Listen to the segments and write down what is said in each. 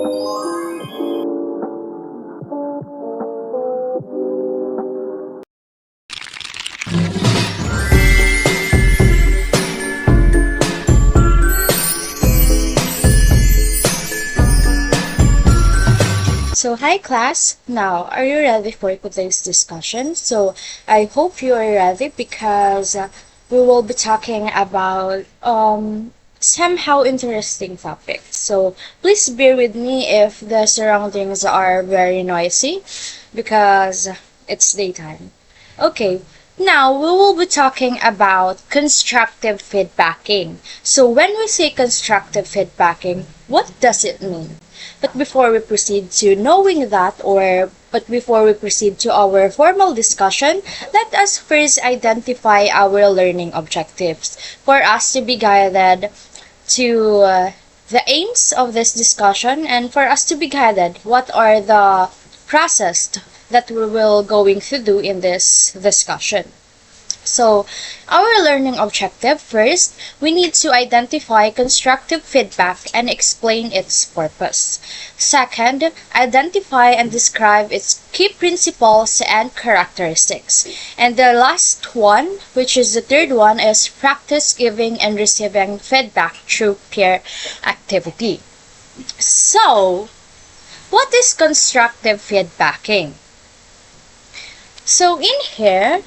So, hi class. Now, are you ready for today's discussion? So, I hope you are ready because we will be talking about somehow interesting topics. So, please bear with me if the surroundings are very noisy because it's daytime. Okay, now we will be talking about constructive feedbacking. So, when we say constructive feedbacking, what does it mean? But before we proceed to knowing that, but before we proceed to our formal discussion, let us first identify our learning objectives for us to be guided to the aims of this discussion and for us to be guided what are the process that we will going to do in this discussion. So, our learning objective first, we need to identify constructive feedback and explain its purpose. Second, identify and describe its key principles and characteristics. And the last one, which is the third one, is practice giving and receiving feedback through peer activity. So, what is constructive feedbacking? So, in here,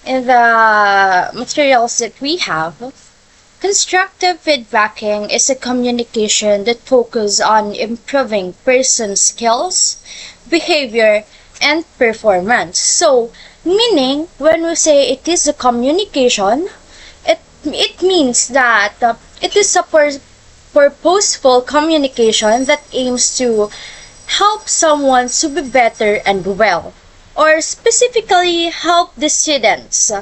in the materials that we have, constructive feedbacking is a communication that focuses on improving person's skills, behavior, and performance. So, meaning, when we say it is a communication, it means that it is a purposeful communication that aims to help someone to be better and well, or specifically help the students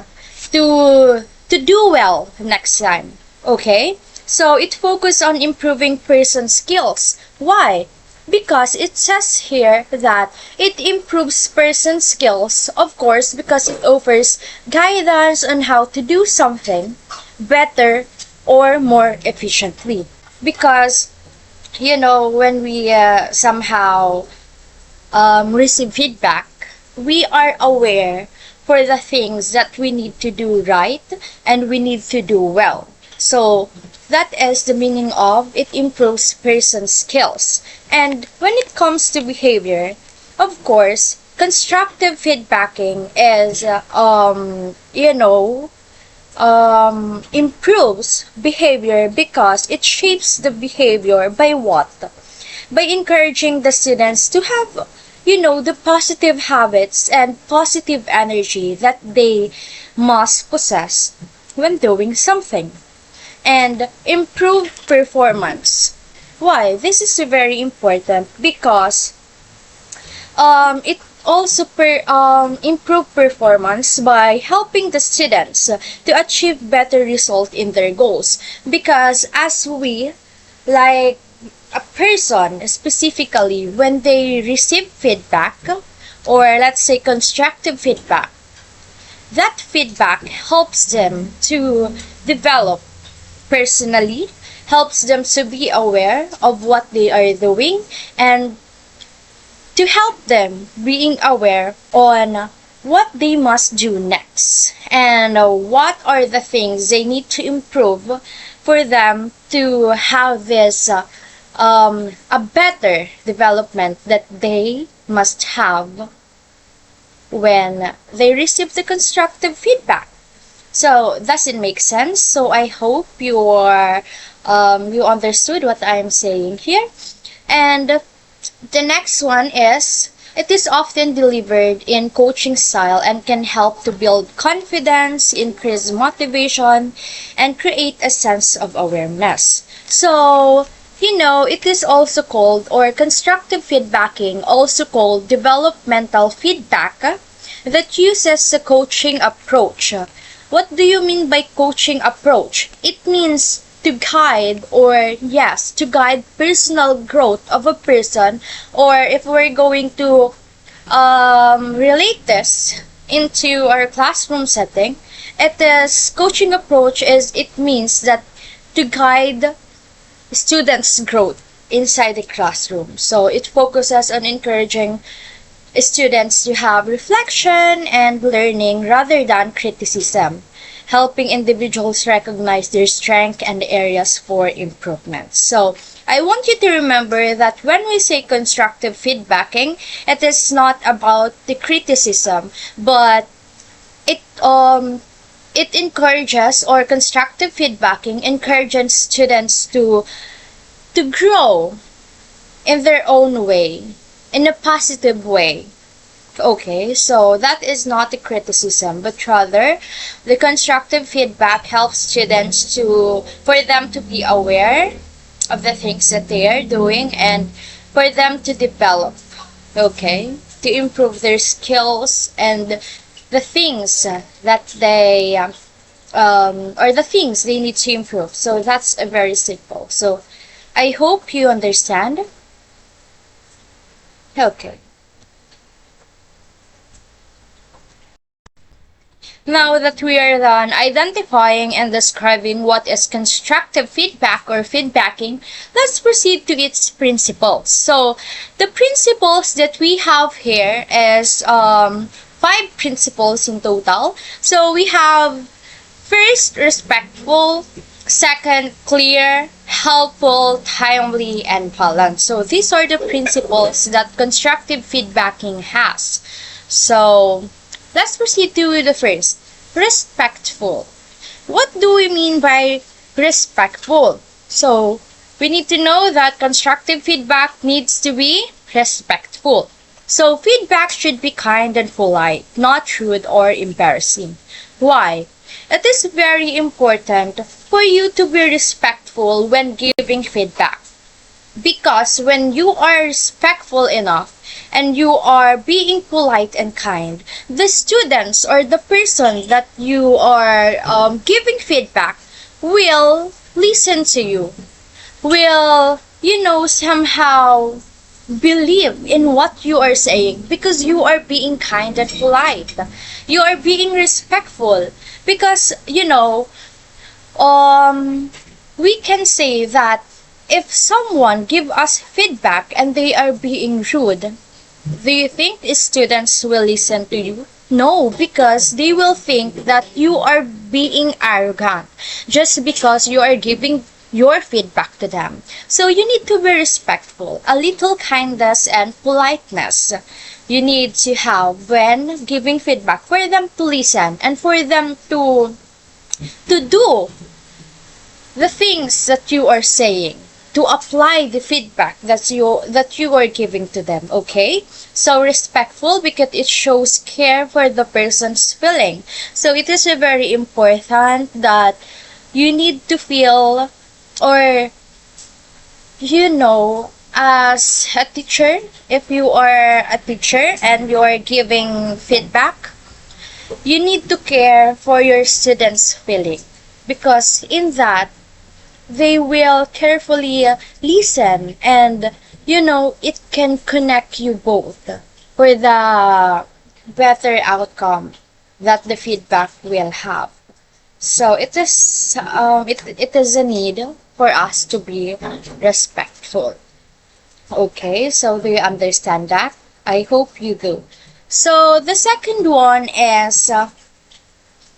to do well next time. Okay? So it focuses on improving person's skills. Why? Because it says here that it improves person's skills, of course, because it offers guidance on how to do something better or more efficiently. Because, when we somehow receive feedback, we are aware for the things that we need to do right and we need to do well. So that is the meaning of it improves person's skills. And when it comes to behavior, of course, constructive feedbacking is, improves behavior because it shapes the behavior by what? By encouraging the students to have the positive habits and positive energy that they must possess when doing something. And improve performance. Why? This is very important because it also improve performance by helping the students to achieve better result in their goals. Because as we, like, a person specifically, when they receive feedback, or let's say constructive feedback, that feedback helps them to develop personally, helps them to be aware of what they are doing, and to help them being aware on what they must do next and what are the things they need to improve for them to have this a better development that they must have when they receive the constructive feedback. So, does it make sense? So, I hope you understood what I am saying here. And the next one is, it is often delivered in coaching style and can help to build confidence, increase motivation, and create a sense of awareness. So, it is also called, or constructive feedbacking, also called developmental feedback, that uses the coaching approach. What do you mean by coaching approach? It means to guide, to guide personal growth of a person, or if we're going to relate this into our classroom setting, it means that to guide students' growth. inside the classroom. So it focuses on encouraging students to have reflection and learning rather than criticism, helping individuals recognize their strengths and areas for improvement. So I want you to remember that when we say constructive feedbacking, it is not about the criticism, but it it encourages, or constructive feedbacking encourages students to grow in their own way, in a positive way. Okay, so that is not a criticism, but rather the constructive feedback helps students for them to be aware of the things that they are doing and for them to develop, okay, to improve their skills and the things that they or the things they need to improve. So that's a very simple. So I hope you understand. Okay. Now that we are done identifying and describing what is constructive feedback or feedbacking, let's proceed to its principles. So the principles that we have here is 5 principles in total. So we have first, respectful; second, clear; helpful, timely, and balanced. So these are the principles that constructive feedbacking has. So let's proceed to the first, respectful. What do we mean by respectful? So we need to know that constructive feedback needs to be respectful. So feedback should be kind and polite, not rude or embarrassing. Why? It is very important for you to be respectful when giving feedback. Because when you are respectful enough and you are being polite and kind, the students or the person that you are giving feedback will listen to you, will, somehow believe in what you are saying because you are being kind and polite. You are being respectful because, we can say that if someone give us feedback and they are being rude, do you think the students will listen to you? No, because they will think that you are being arrogant just because you are giving your feedback to them. So you need to be respectful. A little kindness and politeness you need to have when giving feedback for them to listen and for them to do the things that you are saying, to apply the feedback that you are giving to them. Okay, so respectful because it shows care for the person's feeling. So it is very important that you need to feel, or as a teacher, if you are a teacher and you are giving feedback, you need to care for your students' feeling, because in that they will carefully listen, and it can connect you both for the better outcome that the feedback will have. So it is a need for us to be respectful. Okay, so do you understand that? I hope you do. So the second one is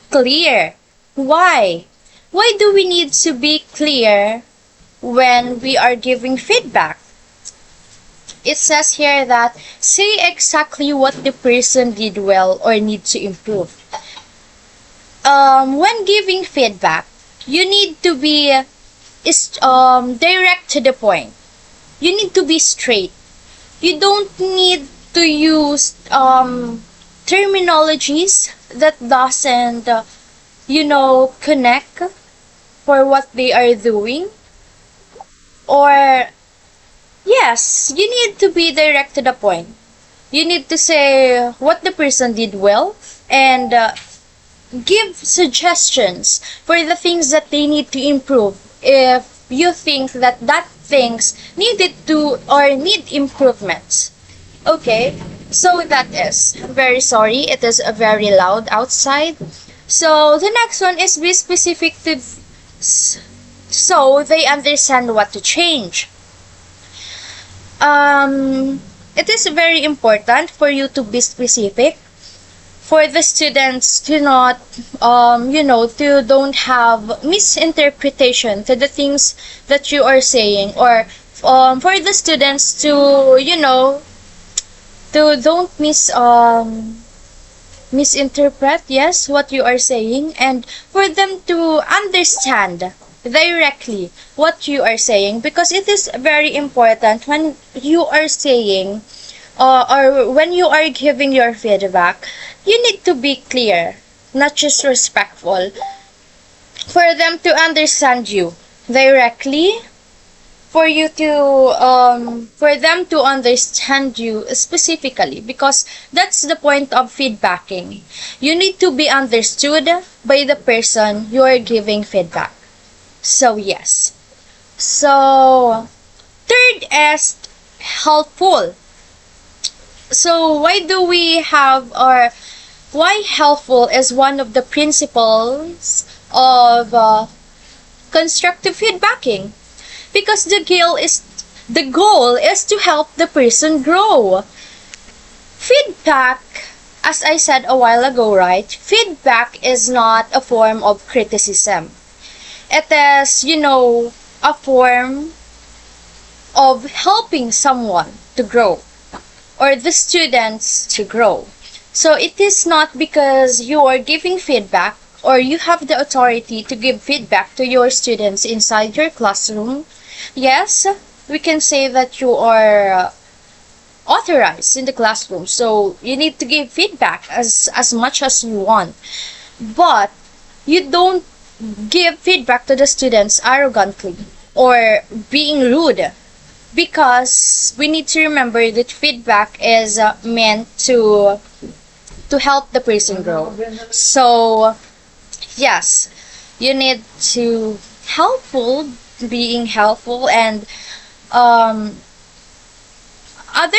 clear. Why? Why do we need to be clear when we are giving feedback? It says here that say exactly what the person did well or need to improve. When giving feedback, you need to be direct to the point. You need to be straight. You don't need to use terminologies that doesn't connect for what they are doing. Or yes, you need to be direct to the point. You need to say what the person did well and give suggestions for the things that they need to improve if you think that things needed to or need improvements. Okay, so that is, I'm very sorry, it is very loud outside. So the next one is be specific to so they understand what to change. it is very important for you to be specific, for the students to not, to don't have misinterpretation to the things that you are saying, or for the students to, to don't misinterpret, yes, what you are saying, and for them to understand directly what you are saying, because it is very important when you are saying, or when you are giving your feedback, you need to be clear, not just respectful, for them to understand you directly, for you to for them to understand you specifically, because that's the point of feedbacking. You need to be understood by the person you are giving feedback. So yes. So third is helpful. So why helpful is one of the principles of constructive feedbacking? Because the goal is to help the person grow. Feedback, as I said a while ago, right? Feedback is not a form of criticism. It is, a form of helping someone to grow, or the students to grow. So it is not because you are giving feedback, or you have the authority to give feedback to your students inside your classroom. Yes, we can say that you are authorized in the classroom, so you need to give feedback as much as you want. But you don't give feedback to the students arrogantly or being rude, because we need to remember that feedback is meant to help the person grow. So yes, you need to being helpful. And other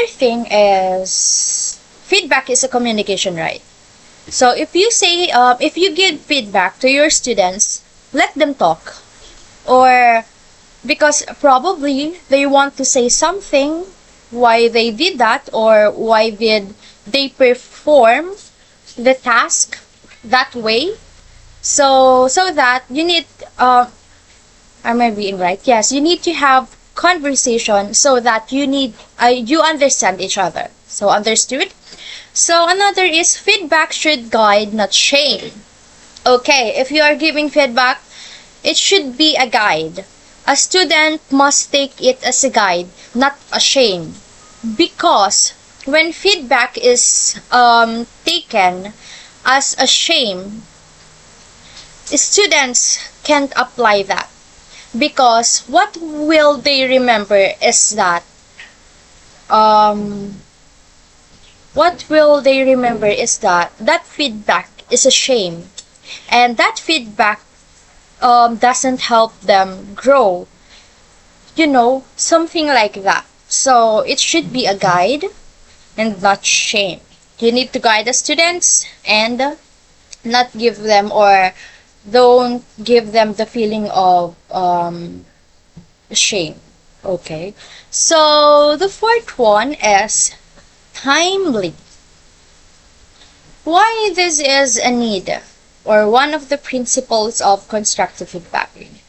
thing is, feedback is a communication, right? So if you give feedback to your students, let them talk, or because probably they want to say something, why they did that, or why did they perform the task that way. So that you need, am I being right? Yes, you need to have conversation so that you understand each other. So understood. So another is, feedback should guide, not shame. Okay, if you are giving feedback, it should be a guide. A student must take it as a guide, not a shame. Because when feedback is taken as a shame, students can't apply that. Because what will they remember is that that feedback is a shame, and that feedback doesn't help them grow, something like that. So it should be a guide and not shame. You need to guide the students and not give them, or don't give them the feeling of shame. Okay, so the fourth one is timely. Why this is a need, or one of the principles of constructive feedbacking?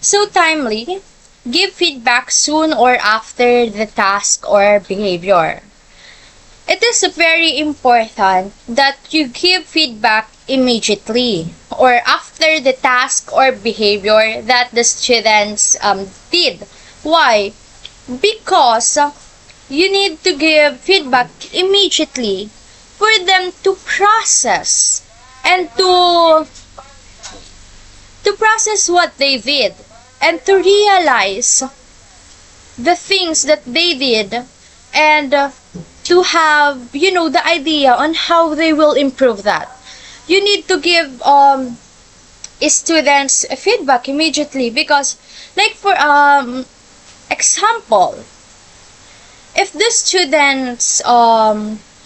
So timely, give feedback soon or after the task or behavior. It is very important that you give feedback immediately, or after the task or behavior that the students did. Why? Because you need to give feedback immediately for them to process, and to process what they did, and to realize the things that they did, and to have, the idea on how they will improve that. You need to give students feedback immediately, because, like, for example, if the students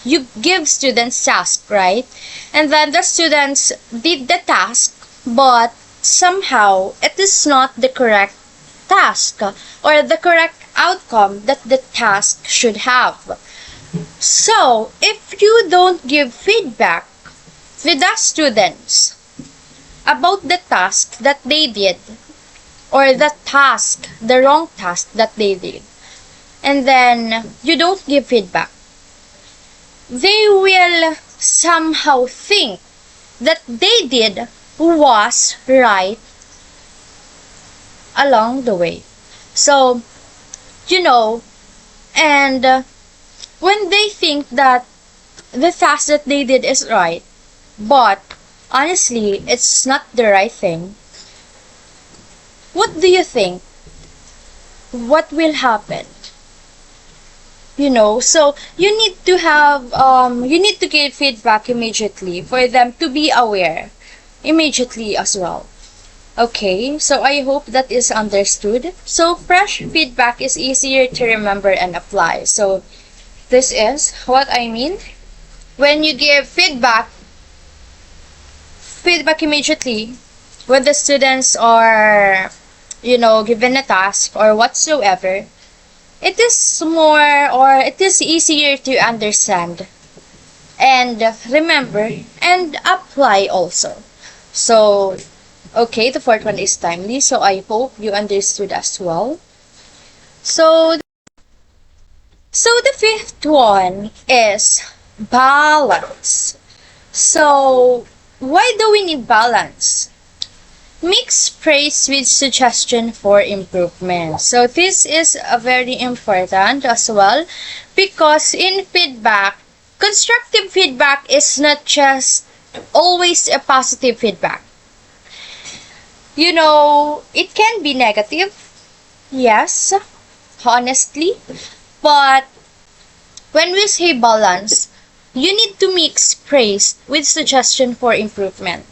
you give students task, right, and then the students did the task, but somehow it is not the correct task or the correct outcome that the task should have. So, if you don't give feedback with the students about the task that they did, or the wrong task that they did, and then you don't give feedback, they will somehow think that they did was right along the way. So, you know, and when they think that the task that they did is right, but honestly, it's not the right thing, what do you think? What will happen? So you need to you need to give feedback immediately for them to be aware immediately as well. Okay, so I hope that is understood. So fresh feedback is easier to remember and apply. So this is what I mean. When you give feedback immediately when the students are, given a task or whatsoever, it is easier to understand and remember and apply also. So, okay, the fourth one is timely. So I hope you understood as well. So the fifth one is balance. So, why do we need balance? Mix praise with suggestion for improvement. So this is a very important as well, because in feedback, constructive feedback is not just always a positive feedback. It can be negative, yes, honestly, but when we say balance, you need to mix praise with suggestion for improvement.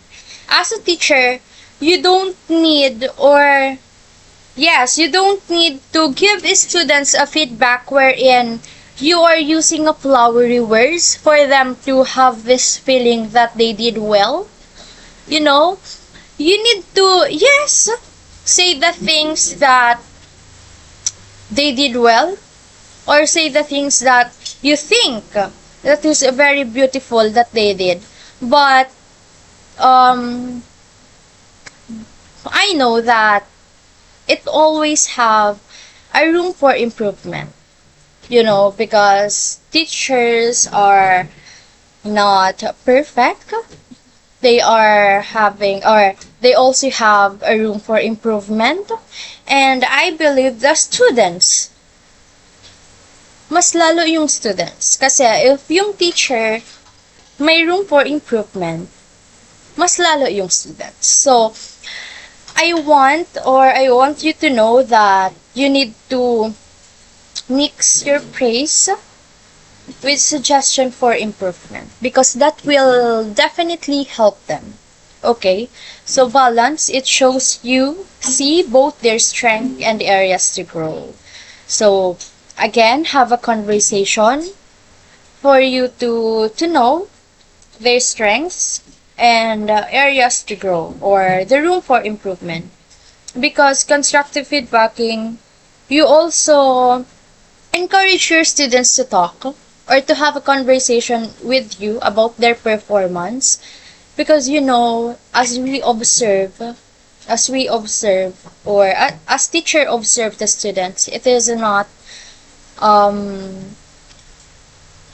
As a teacher, you don't need to give students a feedback wherein you are using a flowery words for them to have this feeling that they did well. You need to, yes, say the things that they did well, or say the things that you think that is very beautiful that they did. But I know that it always have a room for improvement, because teachers are not perfect. They are having, or they also have a room for improvement. And I believe the students, mas lalo yung students. Kasi if yung teacher may room for improvement, mas lalo yung students. So, I want you to know that you need to mix your praise with suggestion for improvement, because that will definitely help them. Okay? So balance, it shows you see both their strength and areas to grow. So again, have a conversation for you to know their strengths and areas to grow, or the room for improvement. Because constructive feedbacking, you also encourage your students to talk or to have a conversation with you about their performance. Because as we observe, or as teacher observe the students, it is not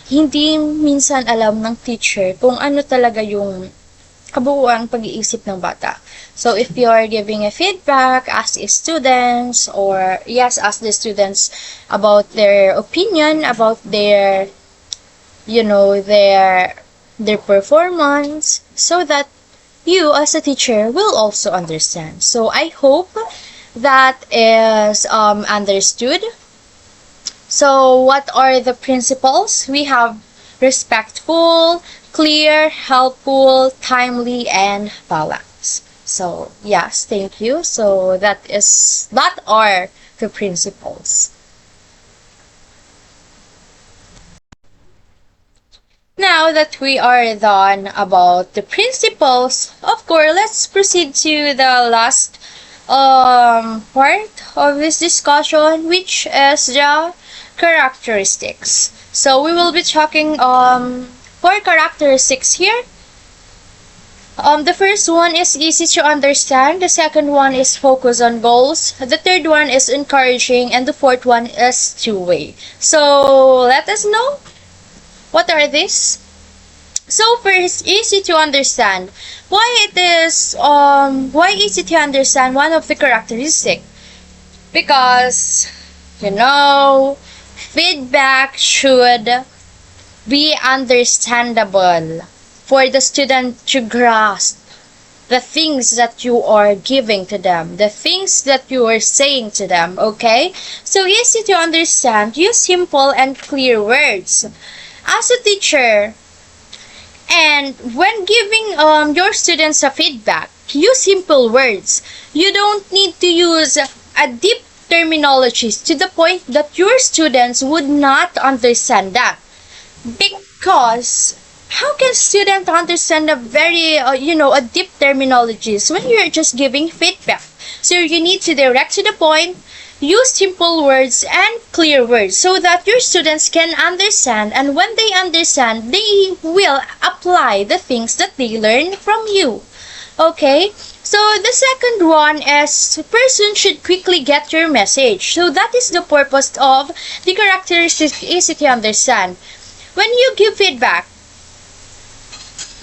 hindi minsan alam ng teacher kung ano talaga yung kabuuang pag-iisip ng bata. So if you are giving a feedback, ask students, or yes, ask the students about their opinion about their their performance, so that you as a teacher will also understand. So I hope that is understood. So what are the principles? We have respectful, clear, helpful, timely, and balanced. So yes, thank you. So that are the principles. Now that we are done about the principles, of course, let's proceed to the last part of this discussion, which is the characteristics. So we will be talking four characteristics here. The first one is easy to understand, the second one is focus on goals, the third one is encouraging, and the fourth one is two-way. So let us know what are these. So first, easy to understand. Why it is why easy to understand? One of the characteristics, because feedback should be understandable for the student to grasp the things that you are giving to them, the things that you are saying to them, okay? So easy to understand, use simple and clear words. As a teacher, and when giving your students a feedback, use simple words. You don't need to use a deep terminologies to the point that your students would not understand that. Because how can student understand a very a deep terminologies when you're just giving feedback? So you need to direct to the point, use simple words and clear words so that your students can understand, and when they understand, they will apply the things that they learn from you. Okay? So the second one is person should quickly get your message. So that is the purpose of the characteristic easy to understand. When you give feedback,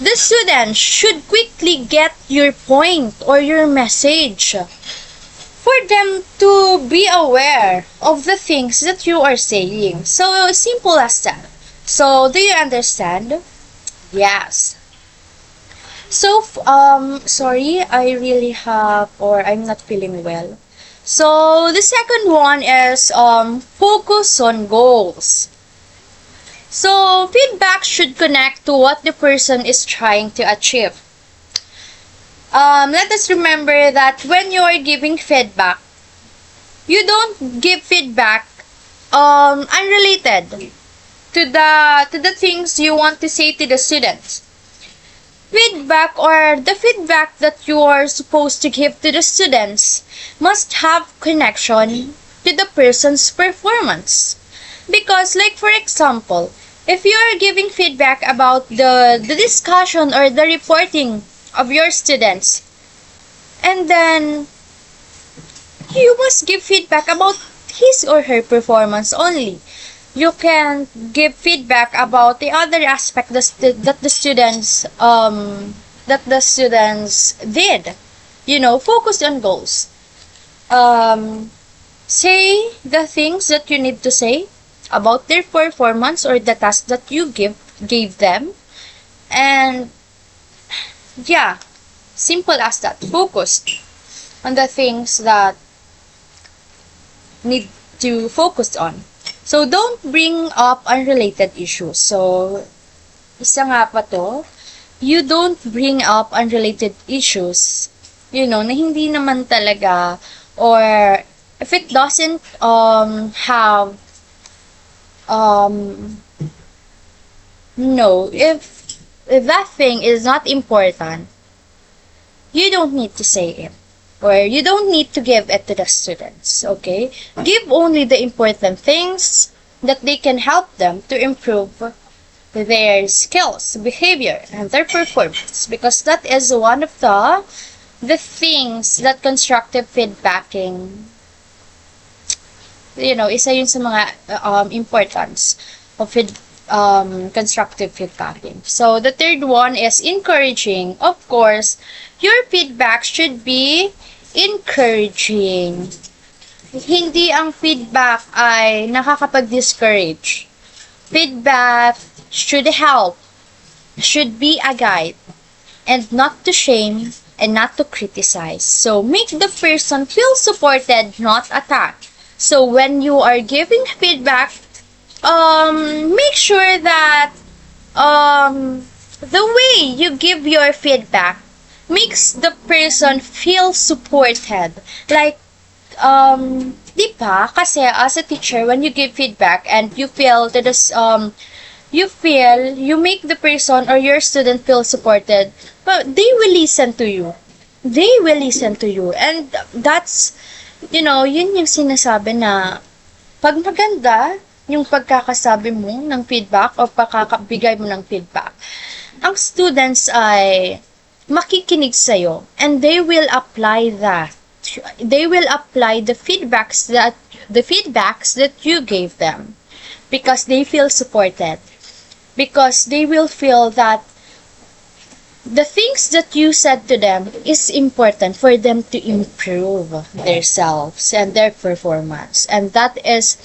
the student should quickly get your point or your message for them to be aware of the things that you are saying. So simple as that. So do you understand? Yes. So sorry, I really have, or I'm not feeling well. So the second one is focus on goals. So feedback should connect to what the person is trying to achieve. Let us remember that when you are giving feedback, you don't give feedback unrelated to the things you want to say to the students. Feedback, or the feedback that you are supposed to give to the students, must have connection to the person's performance. Because, like for example, if you are giving feedback about the discussion or the reporting of your students, and then you must give feedback about his or her performance only. You can give feedback about the other aspect that the students did. Focus on goals. Say the things that you need to say about their performance or the task that you gave them, and yeah, simple as that. Focus on the things that need to focus on. So don't bring up unrelated issues. So isa nga pa to, you don't bring up unrelated issues, na hindi naman talaga, or if it doesn't have no, if that thing is not important, you don't need to say it, or you don't need to give it to the students, okay? Give only the important things that they can help them to improve their skills, behavior, and their performance, because that is one of the things that constructive feedbacking, isa yun sa mga importance of constructive feedbacking. So the third one is encouraging. Of course, your feedback should be encouraging. Hindi ang feedback ay nakakapag-discourage. Feedback should help, should be a guide, and not to shame and not to criticize. So make the person feel supported, not attacked. So when you are giving feedback, make sure that the way you give your feedback makes the person feel supported. Like, di ba? Kasi as a teacher, when you give feedback and you feel that you make the person or your student feel supported, but they will listen to you. they will listen to you. And that's, yun yung sinasabi na pag maganda yung pagkakasabi mo ng feedback o pagkakabigay mo ng feedback, ang students ay makikinig sa'yo and they will apply that. They will apply the feedbacks that you gave them because they feel supported. Because they will feel that the things that you said to them is important for them to improve themselves and their performance. And that is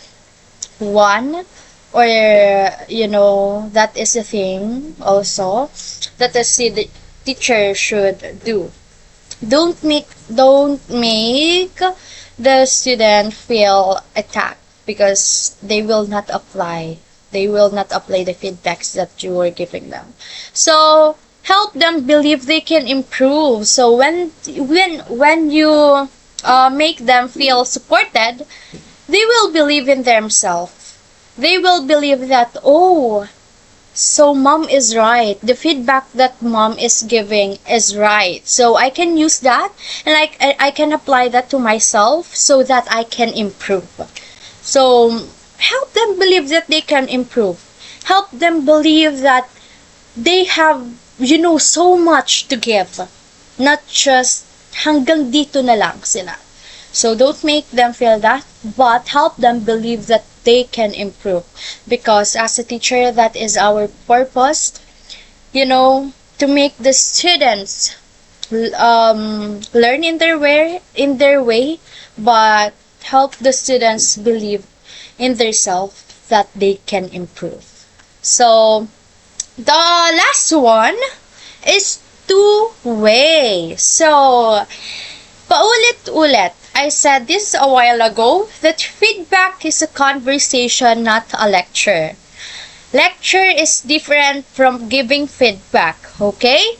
one, or that is a thing also that the teacher should do. Don't make the student feel attacked because they will not apply the feedbacks that you were giving them. So help them believe they can improve. So when you make them feel supported, they will believe in themselves. They will believe that, oh, so mom is right. The feedback that mom is giving is right. So I can use that and I can apply that to myself so that I can improve. So help them believe that they can improve. Help them believe that they have, so much to give. Not just hanggang dito na lang sila. So don't make them feel that, but help them believe that they can improve. Because as a teacher, that is our purpose, to make the students learn in their way, but help the students believe in themselves that they can improve. So the last one is two-way. So paulit-ulit, I said this a while ago, that feedback is a conversation, not a lecture. Lecture is different from giving feedback, okay?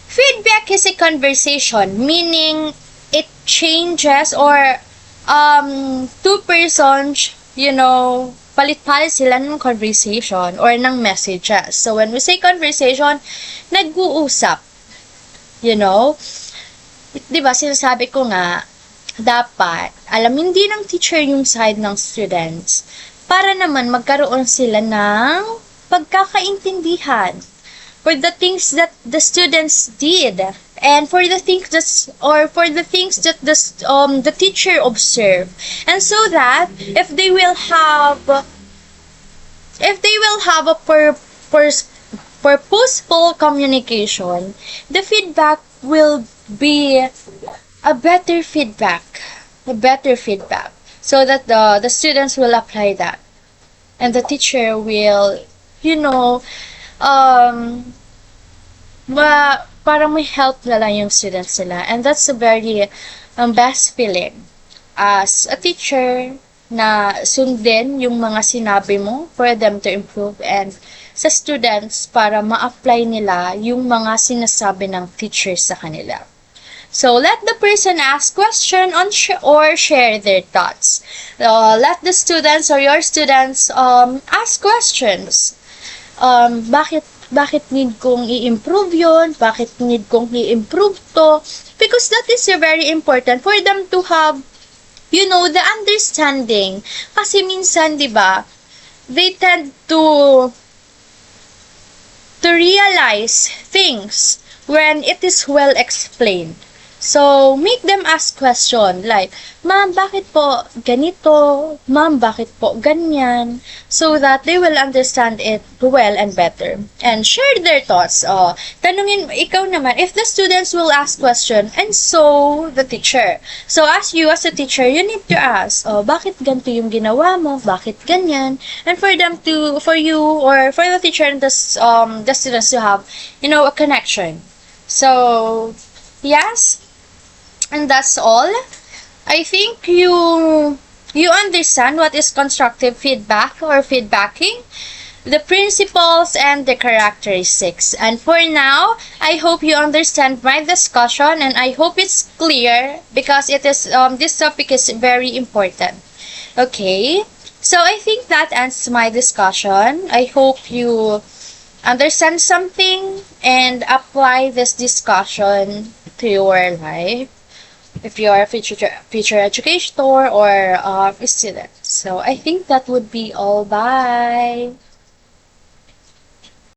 Feedback is a conversation, meaning it changes, or two persons, palit-palit sila ng conversation or ng messages. So when we say conversation, nag-uusap. Diba, sinasabi ko nga, dapat alamin din ng teacher yung side ng students para naman magkaroon sila ng pagkakaintindihan for the things that the students did and for the things that the teacher observed. And so that if they will have a purposeful communication, the feedback will be a better feedback, so that the students will apply that, and the teacher will, parang may help na lang yung students nila, and that's a very best feeling as a teacher na sundin yung mga sinabi mo for them to improve, and sa students para ma-apply nila yung mga sinasabi ng teacher sa kanila. So let the person ask question or share their thoughts. Let the students or your students ask questions. Bakit need kong i-improve yon? Bakit need kong i-improve to? Because that is very important for them to have, the understanding. Kasi minsan, di ba, they tend to realize things when it is well explained. So, make them ask question like, Ma'am, bakit po ganito? Ma'am, bakit po ganyan? So that they will understand it well and better. And share their thoughts. Tanungin, ikaw naman, if the students will ask question, and so the teacher. So, as a teacher, you need to ask, bakit ganito yung ginawa mo? Bakit ganyan? And for you, or for the teacher and the students to have, a connection. So, yes. And that's all. I think you understand what is constructive feedback or feedbacking, the principles and the characteristics. And for now, I hope you understand my discussion, and I hope it's clear because it is this topic is very important. Okay? So I think that ends my discussion. I hope you understand something and apply this discussion to your life if you are a future educator or a student. So I think that would be all. Bye.